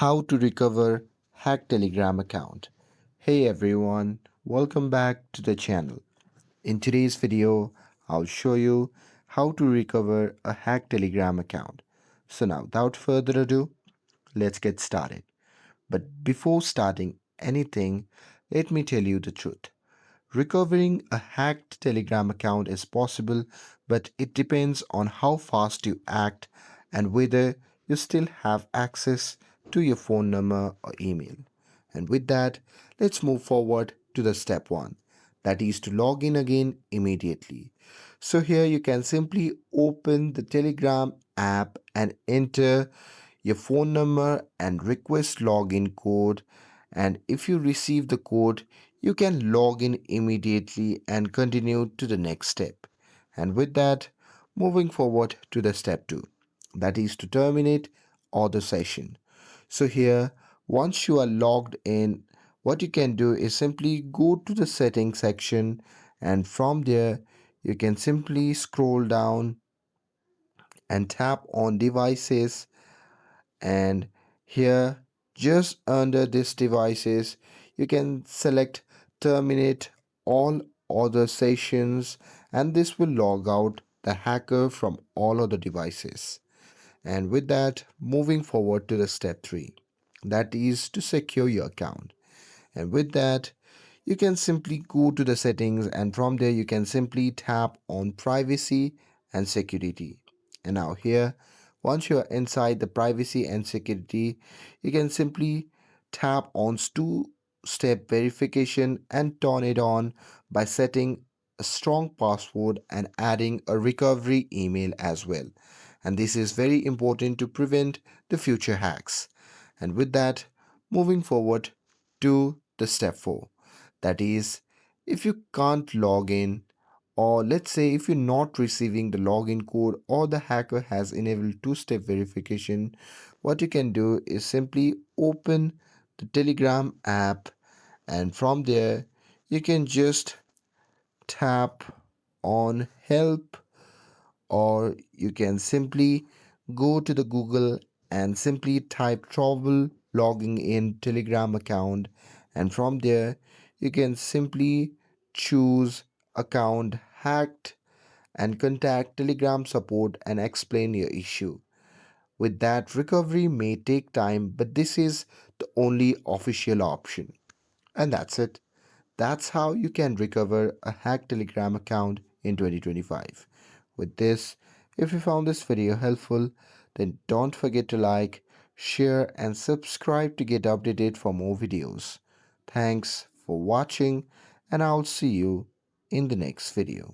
How to recover hacked Telegram account. Hey everyone, welcome back to the channel. In today's video, I'll show you how to recover a hacked Telegram account. So now without further ado, let's get started. But before starting anything, let me tell you the truth. Recovering a hacked Telegram account is possible, but it depends on how fast you act and whether you still have access to your phone number or email. And with that, let's move forward to the step 1, that is to log in again immediately. So here you can simply open the Telegram app and enter your phone number and request login code, and if you receive the code you can log in immediately and continue to the next step. And with that, moving forward to the step 2, that is to terminate all the session. So here, once you are logged in, what you can do is simply go to the settings section, and from there you can simply scroll down and tap on devices, and here just under this devices you can select terminate all other sessions, and this will log out the hacker from all other devices. And with that, moving forward to the step 3, that is to secure your account. And with that, you can simply go to the settings, and from there you can simply tap on privacy and security. And now here, once you are inside the privacy and security, you can simply tap on two-step verification and turn it on by setting a strong password and adding a recovery email as well. And this is very important to prevent the future hacks. And with that, moving forward to the step 4, that is, if you can't log in, or let's say if you're not receiving the login code or the hacker has enabled two-step verification, what you can do is simply open the Telegram app, and from there you can just tap on help, or you can simply go to the Google and simply type trouble logging in Telegram account, and from there you can simply choose account hacked and contact Telegram support and explain your issue. With that, recovery may take time, but this is the only official option. And that's it. That's how you can recover a hacked Telegram account in 2025. With this, if you found this video helpful, then don't forget to like, share, and subscribe to get updated for more videos. Thanks for watching, and I'll see you in the next video.